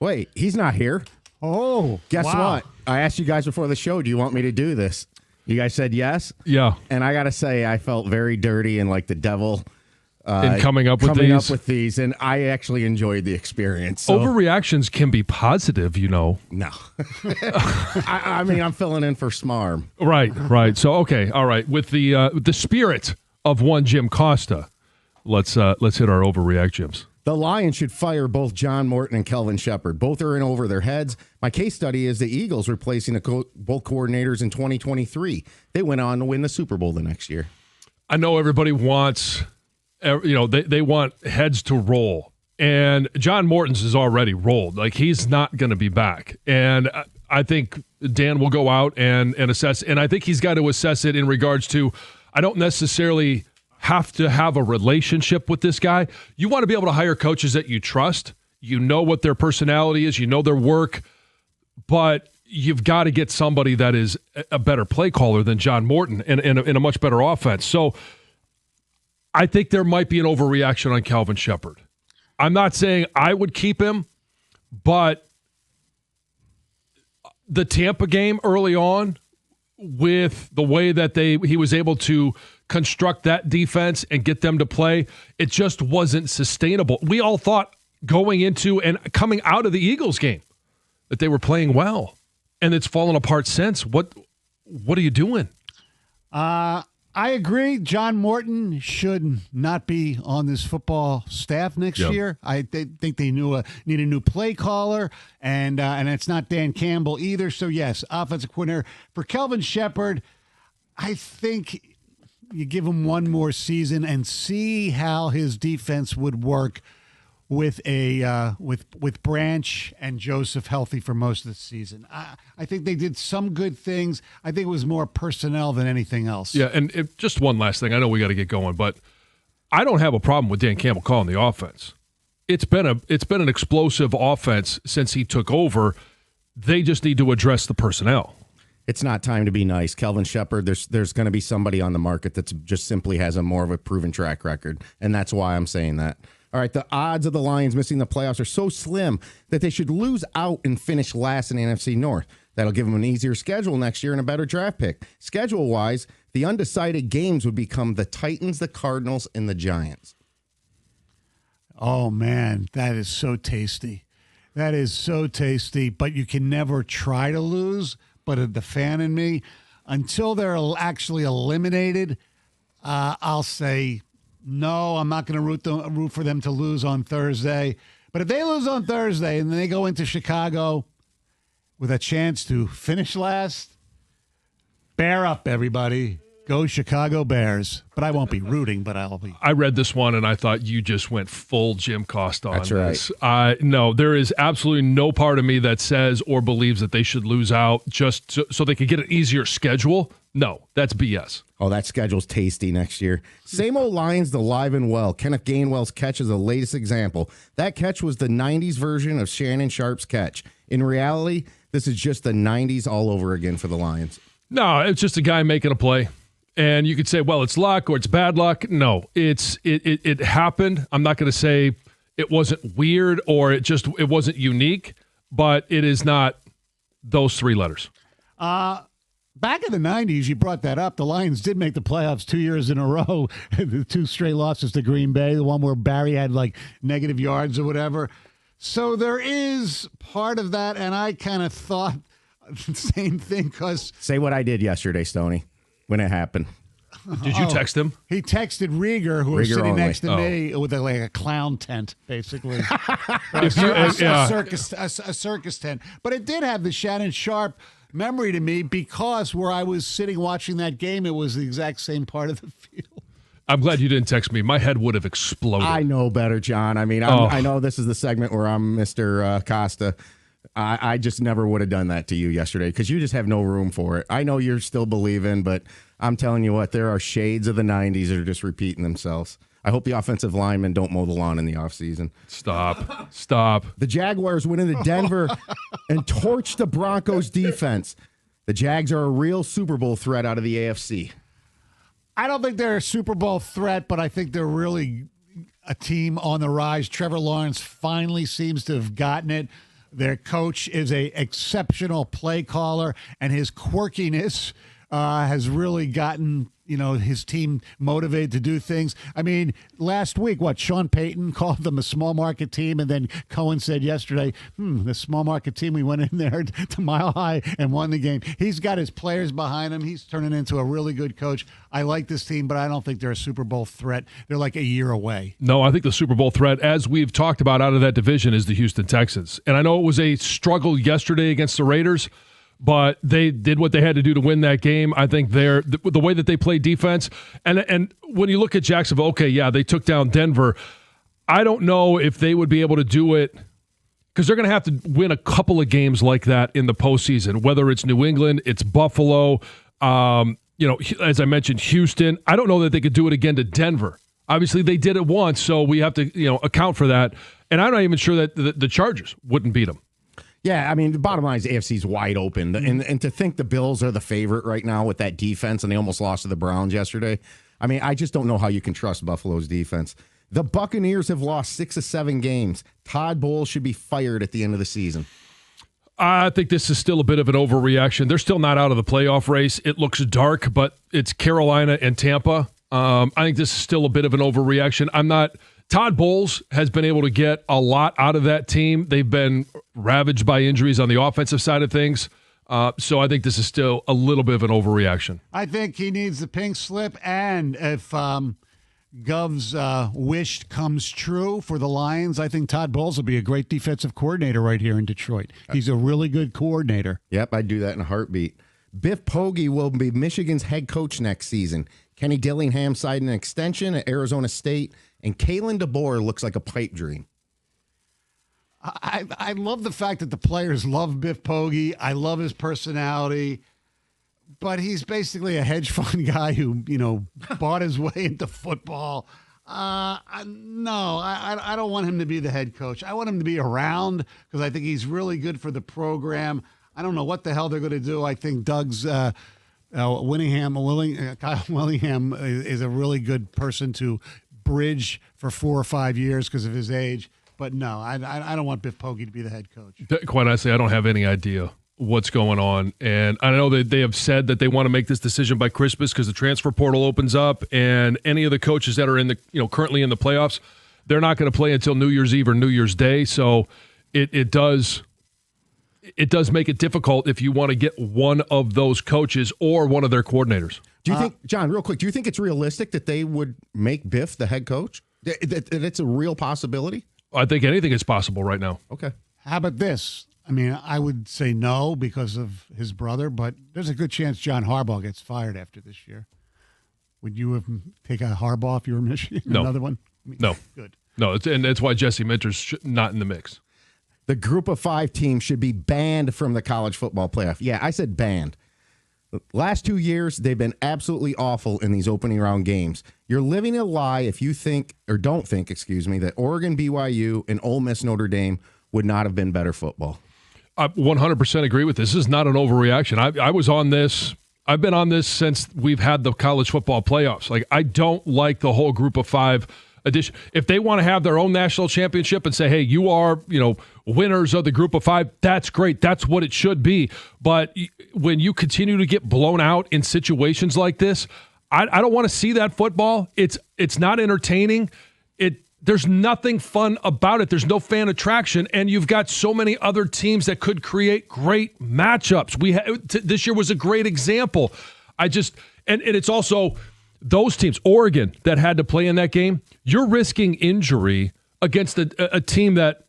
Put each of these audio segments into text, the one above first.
Wait, he's not here. Oh, Guess wow. what? I asked you guys before the show, do you want me to do this? You guys said yes? Yeah. And I got to say, I felt very dirty and like the devil in coming up with these, and I actually enjoyed the experience. So. Overreactions can be positive, No. I mean, I'm filling in for Smarm. Right. So, okay, all right. With the spirit of one Jim Costa, let's hit our overreact, Jims. The Lions should fire both John Morton and Kelvin Shepard. Both are in over their heads. My case study is the Eagles replacing both coordinators in 2023. They went on to win the Super Bowl the next year. I know everybody wants, they want heads to roll. And John Morton's is already rolled. Like, he's not going to be back. And I think Dan will go out and assess. And I think he's got to assess it in regards to, I don't necessarily have to have a relationship with this guy. You want to be able to hire coaches that you trust. You know what their personality is. You know their work. But you've got to get somebody that is a better play caller than John Morton and a much better offense. So I think there might be an overreaction on Kelvin Shepard. I'm not saying I would keep him, but the Tampa game early on, with the way that he was able to construct that defense and get them to play, it just wasn't sustainable. We all thought going into and coming out of the Eagles game that they were playing well, and it's fallen apart since. What are you doing? I agree. John Morton should not be on this football staff next year. I think they need a new play caller, and it's not Dan Campbell either. So, yes, offensive coordinator. For Kelvin Shepard, I think you give him one more season and see how his defense would work with with Branch and Joseph healthy for most of the season. I think they did some good things. I think it was more personnel than anything else. Yeah, and just one last thing. I know we got to get going, but I don't have a problem with Dan Campbell calling the offense. It's been an explosive offense since he took over. They just need to address the personnel. It's not time to be nice. Kelvin Shepard, there's going to be somebody on the market that just simply has a more of a proven track record, and that's why I'm saying that. All right, the odds of the Lions missing the playoffs are so slim that they should lose out and finish last in the NFC North. That'll give them an easier schedule next year and a better draft pick. Schedule-wise, the undecided games would become the Titans, the Cardinals, and the Giants. Oh, man, that is so tasty. That is so tasty, but you can never try to lose. But the fan in me, until they're actually eliminated, I'll say no, I'm not going to root for them to lose on Thursday. But if they lose on Thursday and then they go into Chicago with a chance to finish last, bear up, everybody. Go Chicago Bears. But I won't be rooting, but I'll be. I read this one, and I thought you just went full Jim Costa on this. Right. No, there is absolutely no part of me that says or believes that they should lose out just so they could get an easier schedule. No, that's BS. Oh, that schedule's tasty next year. Same old Lions, alive and well. Kenneth Gainwell's catch is the latest example. That catch was the 90s version of Shannon Sharp's catch. In reality, this is just the 90s all over again for the Lions. No, it's just a guy making a play. And you could say, well, it's luck or it's bad luck. No, it happened. I'm not going to say it wasn't weird or it wasn't unique, but it is not those three letters. Back in the 90s, you brought that up. The Lions did make the playoffs 2 years in a row. The 2 straight losses to Green Bay, the one where Barry had like negative yards or whatever. So there is part of that, and I kind of thought the same thing because... Say what I did yesterday, Stoney, when it happened. Did you text him? He texted Rieger, who was sitting next to me with a clown tent, basically. a circus tent. But it did have the Shannon Sharp memory to me because where I was sitting watching that game, it was the exact same part of the field. I'm glad you didn't text me. My head would have exploded. I know better, John. I mean, I know this is the segment where I'm Mr. Costa. I just never would have done that to you yesterday because you just have no room for it. I know you're still believing, but I'm telling you what, there are shades of the 90s that are just repeating themselves. I hope the offensive linemen don't mow the lawn in the offseason. Stop. The Jaguars went into Denver and torched the Broncos defense. The Jags are a real Super Bowl threat out of the AFC. I don't think they're a Super Bowl threat, but I think they're really a team on the rise. Trevor Lawrence finally seems to have gotten it. Their coach is a exceptional play caller, and his quirkiness has really gotten his team motivated to do things. I mean, last week, Sean Payton called them a small market team, and then Cohen said yesterday, the small market team, we went in there to Mile High and won the game. He's got his players behind him. He's turning into a really good coach. I like this team, but I don't think they're a Super Bowl threat. They're like a year away. No, I think the Super Bowl threat, as we've talked about out of that division, is the Houston Texans. And I know it was a struggle yesterday against the Raiders, but they did what they had to do to win that game. I think the way that they play defense, and when you look at Jacksonville, okay, yeah, they took down Denver. I don't know if they would be able to do it because they're going to have to win a couple of games like that in the postseason, whether it's New England, it's Buffalo, as I mentioned, Houston. I don't know that they could do it again to Denver. Obviously, they did it once, so we have to account for that. And I'm not even sure that the Chargers wouldn't beat them. Yeah, I mean, the bottom line is the AFC's wide open. And to think the Bills are the favorite right now with that defense, and they almost lost to the Browns yesterday. I mean, I just don't know how you can trust Buffalo's defense. The Buccaneers have lost 6 of 7 games. Todd Bowles should be fired at the end of the season. I think this is still a bit of an overreaction. They're still not out of the playoff race. It looks dark, but it's Carolina and Tampa. I think this is still a bit of an overreaction. Todd Bowles has been able to get a lot out of that team. They've been ravaged by injuries on the offensive side of things. So I think this is still a little bit of an overreaction. I think he needs the pink slip, and if Gov's wish comes true for the Lions, I think Todd Bowles will be a great defensive coordinator right here in Detroit. He's a really good coordinator. Yep, I'd do that in a heartbeat. Biff Poggi will be Michigan's head coach next season. Kenny Dillingham signed an extension at Arizona State, and Kalen DeBoer looks like a pipe dream. I love the fact that the players love Biff Poggi. I love his personality, but he's basically a hedge fund guy who, bought his way into football. No, I don't want him to be the head coach. I want him to be around because I think he's really good for the program. I don't know what the hell they're going to do. I think Doug's Kyle Willingham is a really good person to bridge for 4 or 5 years because of his age. But no, I don't want Biff Poggi to be the head coach. Quite honestly, I don't have any idea what's going on. And I know that they have said that they want to make this decision by Christmas because the transfer portal opens up, and any of the coaches that are in the currently in the playoffs, they're not going to play until New Year's Eve or New Year's Day. So it does make it difficult if you want to get one of those coaches or one of their coordinators. Do you think, John, real quick, do you think it's realistic that they would make Biff the head coach? That it's a real possibility? I think anything is possible right now. Okay. How about this? I mean, I would say no because of his brother, but there's a good chance John Harbaugh gets fired after this year. Would you have taken a Harbaugh if you were Michigan? No. Another one? No. Good. No, and that's why Jesse Minter's not in the mix. The group of 5 team should be banned from the college football playoff. Yeah, I said banned. Last 2 years, they've been absolutely awful in these opening round games. You're living a lie if you think, or don't think, that Oregon, BYU, and Ole Miss Notre Dame would not have been better football. I 100% agree with this. This is not an overreaction. I was on this. I've been on this since we've had the college football playoffs. Like, I don't like the whole group of 5 edition. If they want to have their own national championship and say, hey, you are, winners of the group of 5, that's great. That's what it should be. But when you continue to get blown out in situations like this, I don't want to see that football. It's not entertaining. There's nothing fun about it. There's no fan attraction, and you've got so many other teams that could create great matchups. This year was a great example. And it's also those teams, Oregon, that had to play in that game. You're risking injury against a team that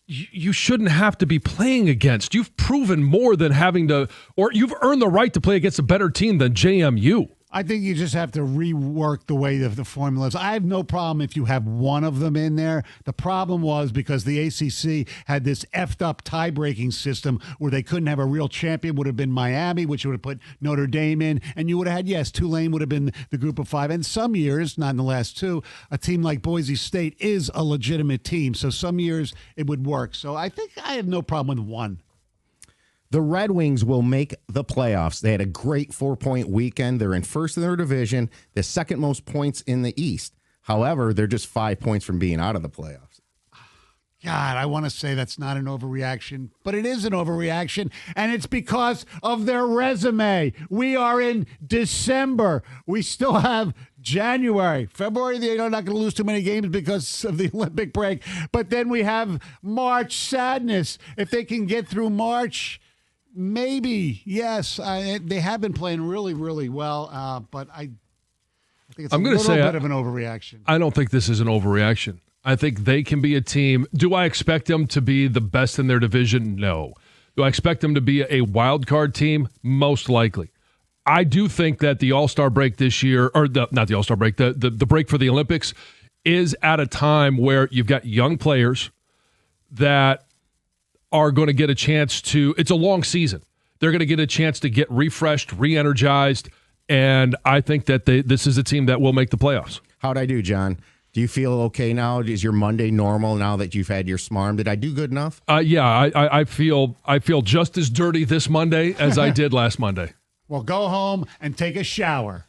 you shouldn't have to be playing against. You've proven more than having to, or you've earned the right to play against a better team than JMU. I think you just have to rework the way the formula is. I have no problem if you have one of them in there. The problem was because the ACC had this effed up tie-breaking system where they couldn't have a real champion. Would have been Miami, which would have put Notre Dame in. And you would have had, Tulane would have been the group of 5. And some years, not in the last 2, a team like Boise State is a legitimate team. So some years it would work. So I think I have no problem with one. The Red Wings will make the playoffs. They had a great 4-point weekend. They're in first in their division, the second most points in the East. However, they're just 5 points from being out of the playoffs. God, I want to say that's not an overreaction, but it is an overreaction, and it's because of their resume. We are in December. We still have January. February, they're not going to lose too many games because of the Olympic break, but then we have March sadness. If they can get through March, maybe, yes. They have been playing really, really well, but I think it's a little bit of an overreaction. I don't think this is an overreaction. I think they can be a team. Do I expect them to be the best in their division? No. Do I expect them to be a wild card team? Most likely. I do think that the All-Star break this year, or not the All-Star break, the break for the Olympics is at a time where you've got young players that are going to get a chance to, it's a long season. They're going to get a chance to get refreshed, re-energized, and I think that this is a team that will make the playoffs. How'd I do, John? Do you feel okay now? Is your Monday normal now that you've had your smarm? Did I do good enough? Yeah, I feel just as dirty this Monday as I did last Monday. Well, go home and take a shower.